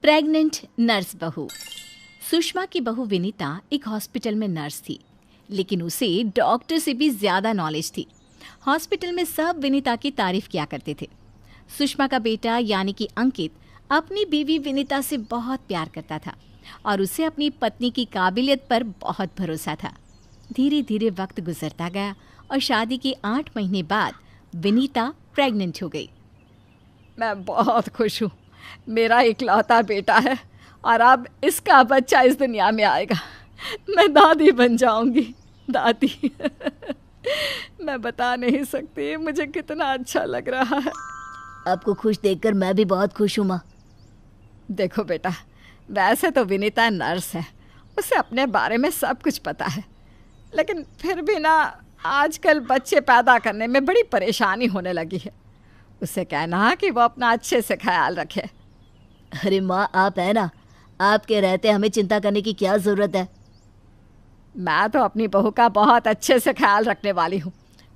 Pregnant nurse बहू। सुषमा की बहू विनीता एक हॉस्पिटल में नर्स थी, लेकिन उसे डॉक्टर से भी ज्यादा नॉलेज थी। हॉस्पिटल में सब विनीता की तारीफ किया करते थे। सुषमा का बेटा यानी कि अंकित अपनी बीवी विनीता से बहुत प्यार करता था और उसे अपनी पत्नी की काबिलियत पर बहुत भरोसा था। धीरे धीरे वक्त गुजरता गया और शादी के 8 महीने बाद विनीता प्रेग्नेंट हो गई। मैं बहुत खुश हूँ। मेरा इकलौता बेटा है और अब इसका बच्चा इस दुनिया में आएगा। मैं दादी बन जाऊंगी। दादी मैं बता नहीं सकती मुझे कितना अच्छा लग रहा है। आपको खुश देखकर मैं भी बहुत खुश हूँ माँ। देखो बेटा, वैसे तो विनीता नर्स है, उसे अपने बारे में सब कुछ पता है, लेकिन फिर भी ना आजकल बच्चे पैदा करने में बड़ी परेशानी होने लगी है। उसे कहना कि वो अपना अच्छे से ख्याल रखे। अरे माँ, आप है ना, आपके रहते हमें चिंता करने की क्या ज़रूरत है। मैं तो अपनी बहू का बहुत अच्छे से ख्याल रखने वाली हूँ।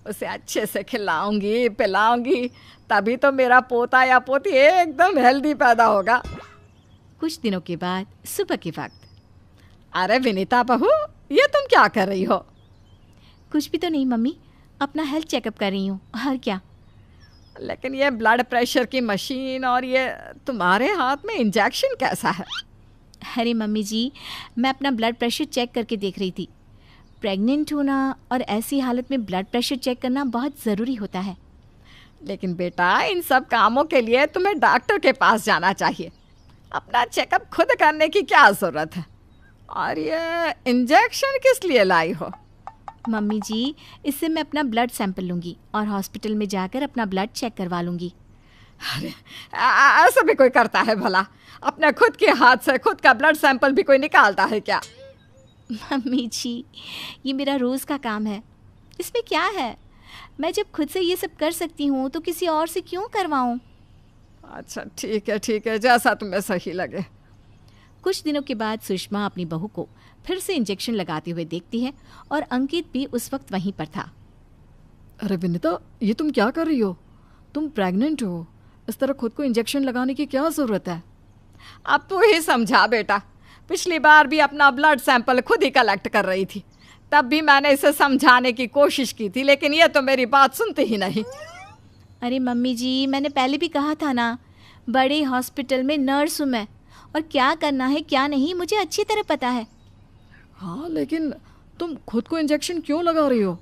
उसे अच्छे से खिलाऊंगी पिलाऊंगी, तभी तो मेरा पोता या पोती एकदम हेल्दी पैदा होगा। कुछ दिनों के बाद सुबह के वक्त। अरे विनीता बहू, ये तुम क्या कर रही हो? कुछ भी तो नहीं मम्मी, अपना हेल्थ चेकअप कर रही हूँ। और क्या? लेकिन ये ब्लड प्रेशर की मशीन और ये तुम्हारे हाथ में इंजेक्शन कैसा है? अरे मम्मी जी, मैं अपना ब्लड प्रेशर चेक करके देख रही थी। प्रेग्नेंट होना और ऐसी हालत में ब्लड प्रेशर चेक करना बहुत ज़रूरी होता है। लेकिन बेटा, इन सब कामों के लिए तुम्हें डॉक्टर के पास जाना चाहिए। अपना चेकअप खुद करने की क्या ज़रूरत है? और ये इंजेक्शन किस लिए लाई हो? मम्मी जी, इससे मैं अपना ब्लड सैंपल लूँगी और हॉस्पिटल में जाकर अपना ब्लड चेक करवा लूँगी। अरे ऐसा भी कोई करता है भला? अपने खुद के हाथ से खुद का ब्लड सैंपल भी कोई निकालता है क्या? मम्मी जी, ये मेरा रोज़ का काम है, इसमें क्या है? मैं जब खुद से ये सब कर सकती हूँ तो किसी और से क्यों करवाऊँ? अच्छा ठीक है, जैसा तुम्हें सही लगे। कुछ दिनों के बाद सुषमा अपनी बहू को फिर से इंजेक्शन लगाते हुए देखती है और अंकित भी उस वक्त वहीं पर था। अरे विनीता, ये तुम क्या कर रही हो? तुम प्रेग्नेंट हो, इस तरह खुद को इंजेक्शन लगाने की क्या ज़रूरत है? अब तू ही समझा बेटा। पिछली बार भी अपना ब्लड सैंपल खुद ही कलेक्ट कर रही थी, तब भी मैंने इसे समझाने की कोशिश की थी, लेकिन ये तो मेरी बात सुनती ही नहीं। अरे मम्मी जी, मैंने पहले भी कहा था ना, बड़े हॉस्पिटल में नर्स हूँ मैं, और क्या करना है क्या नहीं मुझे अच्छी तरह पता है। हाँ, लेकिन तुम खुद को इंजेक्शन क्यों लगा रही हो?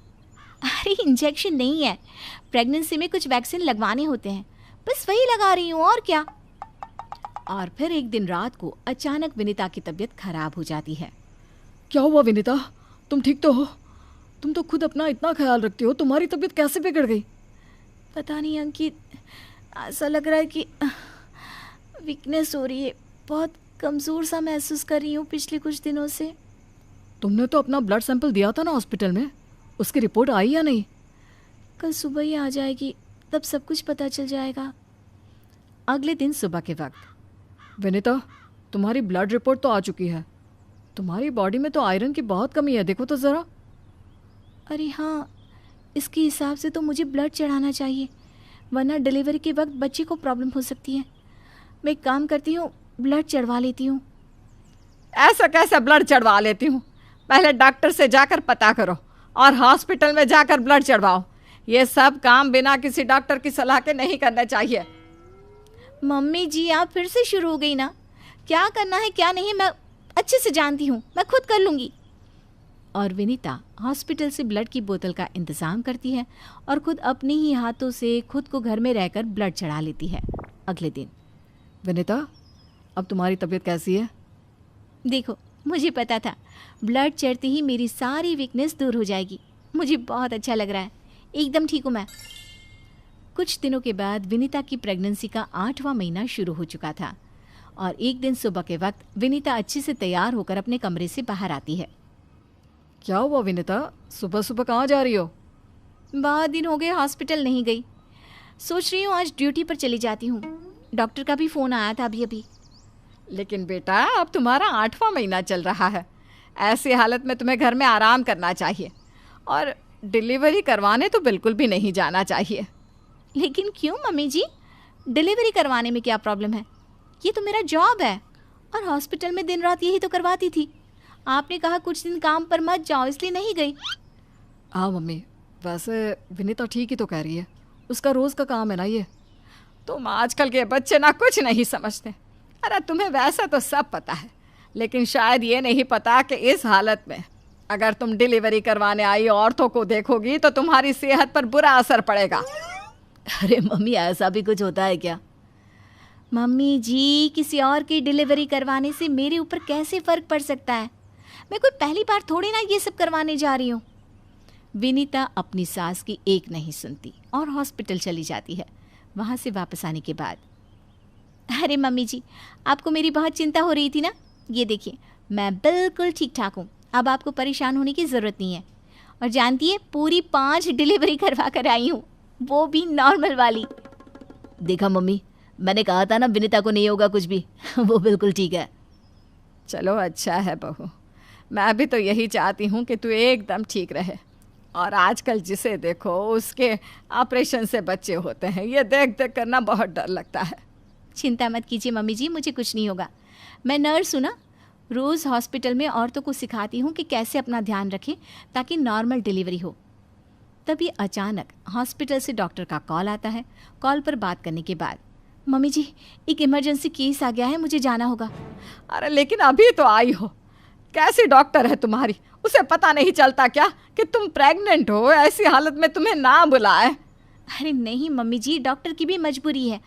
अरे इंजेक्शन नहीं है, प्रेगनेंसी में कुछ वैक्सीन लगवाने होते हैं, बस वही लगा रही हूँ, और क्या। और फिर एक दिन रात को अचानक विनीता की तबीयत खराब हो जाती है। क्या हुआ विनीता? तुम ठीक तो हो? तुम तो खुद अपना इतना ख्याल रखती हो, तुम्हारी तबीयत कैसे बिगड़ गई? पता नहीं अंकित, ऐसा लग रहा है कि वीकनेस हो रही है, बहुत कमज़ोर सा महसूस कर रही हूँ पिछले कुछ दिनों से। तुमने तो अपना ब्लड सैंपल दिया था ना हॉस्पिटल में, उसकी रिपोर्ट आई या नहीं? कल सुबह ही आ जाएगी, तब सब कुछ पता चल जाएगा। अगले दिन सुबह के वक्त। विनीता, तुम्हारी ब्लड रिपोर्ट तो आ चुकी है। तुम्हारी बॉडी में तो आयरन की बहुत कमी है, देखो तो ज़रा। अरे हाँ, इसके हिसाब से तो मुझे ब्लड चढ़ाना चाहिए, वरना डिलीवरी के वक्त बच्चे को प्रॉब्लम हो सकती है। मैं एक काम करती हूँ, ब्लड चढ़वा लेती हूँ। ऐसा कैसे ब्लड चढ़वा लेती हूँ? पहले डॉक्टर से जाकर पता करो और हॉस्पिटल में जाकर ब्लड चढ़वाओ। ये सब काम बिना किसी डॉक्टर की सलाह के नहीं करने चाहिए। मम्मी जी, आप फिर से शुरू हो गई ना। क्या करना है क्या नहीं मैं अच्छे से जानती हूँ, मैं खुद कर लूँगी। और विनीता हॉस्पिटल से ब्लड की बोतल का इंतज़ाम करती है और खुद अपने ही हाथों से खुद को घर में रहकर ब्लड चढ़ा लेती है। अगले दिन। विनीता, अब तुम्हारी तबीयत कैसी है? देखो, मुझे पता था ब्लड चढ़ते ही मेरी सारी वीकनेस दूर हो जाएगी। मुझे बहुत अच्छा लग रहा है, एकदम ठीक हूँ मैं। कुछ दिनों के बाद विनीता की प्रेगनेंसी का 8वां महीना शुरू हो चुका था और एक दिन सुबह के वक्त विनीता अच्छे से तैयार होकर अपने कमरे से बाहर आती है। क्या हुआ विनीता, सुबह सुबह कहाँ जा रही हो? बहुत दिन हो गए हॉस्पिटल नहीं गई, सोच रही हूँ आज ड्यूटी पर चली जाती हूँ। डॉक्टर का भी फ़ोन आया था अभी। लेकिन बेटा, अब तुम्हारा 8वां महीना चल रहा है, ऐसी हालत में तुम्हें घर में आराम करना चाहिए और डिलीवरी करवाने तो बिल्कुल भी नहीं जाना चाहिए। लेकिन क्यों मम्मी जी, डिलीवरी करवाने में क्या प्रॉब्लम है? ये तो मेरा जॉब है। और हॉस्पिटल में दिन रात यही तो करवाती थी। आपने कहा कुछ दिन काम पर मत जाओ, इसलिए नहीं गई। हाँ मम्मी, वैसे विनीता ठीक ही तो कह रही है, उसका रोज़ का काम है ना ये। तुम आजकल के बच्चे ना कुछ नहीं समझते। अरे तुम्हें वैसे तो सब पता है, लेकिन शायद ये नहीं पता कि इस हालत में अगर तुम डिलीवरी करवाने आई औरतों को देखोगी तो तुम्हारी सेहत पर बुरा असर पड़ेगा। अरे मम्मी, ऐसा भी कुछ होता है क्या? मम्मी जी, किसी और की डिलीवरी करवाने से मेरे ऊपर कैसे फ़र्क पड़ सकता है? मैं कोई पहली बार थोड़ी ना ये सब करवाने जा रही हूँ। विनीता अपनी सास की एक नहीं सुनती और हॉस्पिटल चली जाती है। वहाँ से वापस आने के बाद, अरे मम्मी जी, आपको मेरी बहुत चिंता हो रही थी ना? ये देखिए, मैं बिल्कुल ठीक ठाक हूँ, अब आपको परेशान होने की ज़रूरत नहीं है। और जानती है, पूरी 5 डिलीवरी करवा कर आई हूँ, वो भी नॉर्मल वाली। देखा मम्मी, मैंने कहा था ना विनीता को नहीं होगा कुछ भी। वो बिल्कुल ठीक है। चलो अच्छा है बहू, मैं भी तो यही चाहती हूँ कि तू एकदम ठीक रहे। और आजकल जिसे देखो उसके ऑपरेशन से बच्चे होते हैं, ये देख देख करना बहुत डर लगता है। चिंता मत कीजिए मम्मी जी, मुझे कुछ नहीं होगा। मैं नर्स हूँ ना, रोज़ हॉस्पिटल में औरतों को सिखाती हूँ कि कैसे अपना ध्यान रखें ताकि नॉर्मल डिलीवरी हो। तभी अचानक हॉस्पिटल से डॉक्टर का कॉल आता है। कॉल पर बात करने के बाद, मम्मी जी, एक इमरजेंसी केस आ गया है, मुझे जाना होगा। अरे लेकिन अभी तो आई हो, कैसी डॉक्टर है तुम्हारी? उसे पता नहीं चलता क्या कि तुम प्रेग्नेंट हो? ऐसी हालत में तुम्हें ना बुलाए। अरे नहीं मम्मी जी, डॉक्टर की भी मजबूरी है।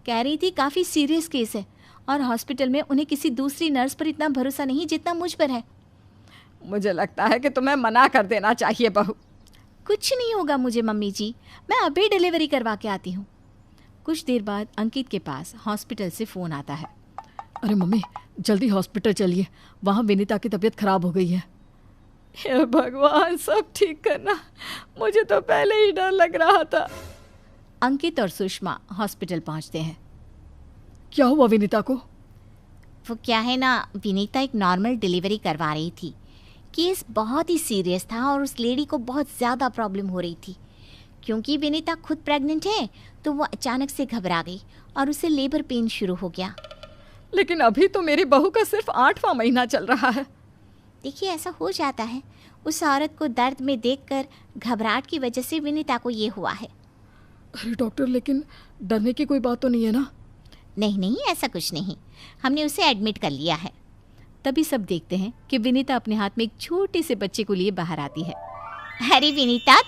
कह रही थी काफ़ी सीरियस केस है और हॉस्पिटल में उन्हें किसी दूसरी नर्स पर इतना भरोसा नहीं जितना मुझ पर है। मुझे लगता है कि तुम्हें मना कर देना चाहिए बहू। कुछ नहीं होगा मुझे मम्मी जी, मैं अभी डिलीवरी करवा के आती हूँ। कुछ देर बाद अंकित के पास हॉस्पिटल से फ़ोन आता है। अरे मम्मी, जल्दी हॉस्पिटल चलिए, वहाँ विनीता की तबीयत खराब हो गई है। हे भगवान, सब ठीक करना, मुझे तो पहले ही डर लग रहा था। अंकित और सुषमा हॉस्पिटल पहुँचते हैं। क्या हुआ विनीता को? वो क्या है ना, विनीता एक नॉर्मल डिलीवरी करवा रही थी। केस बहुत ही सीरियस था और उस लेडी को बहुत ज़्यादा प्रॉब्लम हो रही थी। क्योंकि विनीता खुद प्रेग्नेंट है तो वो अचानक से घबरा गई और उसे लेबर पेन शुरू हो गया। लेकिन अभी तो मेरी बहू का सिर्फ 8वां महीना चल रहा है। देखिए, ऐसा हो जाता है, उस औरत को दर्द में देखकर घबराहट की वजह से विनीता को ये हुआ है। अरे डॉक्टर, लेकिन डरने की कोई बात तो नहीं है ना? नहीं नहीं, ऐसा कुछ नहीं, हमने उसे एडमिट कर लिया है। तभी सब देखते हैं कि विनीता अपने हाथ में एक छोटे से बच्चे को लिए बाहर आती है। अरे विनीता,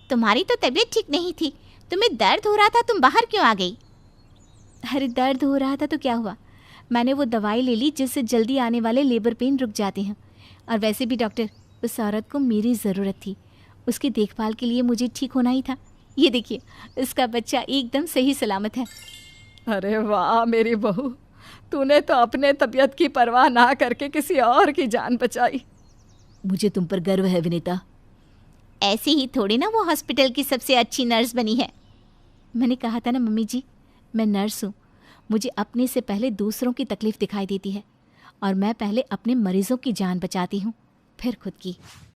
तुम्हारी तो तबीयत ठीक नहीं थी, तुम्हें दर्द हो रहा था, तुम बाहर क्यों आ गई? अरे दर्द हो रहा था तो क्या हुआ, मैंने वो दवाई ले ली जिससे जल्दी आने वाले लेबर पेन रुक जाते हैं। और वैसे भी डॉक्टर, उस औरत को मेरी ज़रूरत थी, उसकी देखभाल के लिए मुझे ठीक होना ही था। ये देखिए, उसका बच्चा एकदम सही सलामत है। अरे वाह मेरी बहू, तूने तो अपने तबीयत की परवाह ना करके किसी और की जान बचाई। मुझे तुम पर गर्व है विनीता। ऐसे ही थोड़ी ना वो हॉस्पिटल की सबसे अच्छी नर्स बनी है। मैंने कहा था ना मम्मी जी, मैं नर्स हूँ, मुझे अपने से पहले दूसरों की तकलीफ़ दिखाई देती है और मैं पहले अपने मरीज़ों की जान बचाती हूँ, फिर खुद की।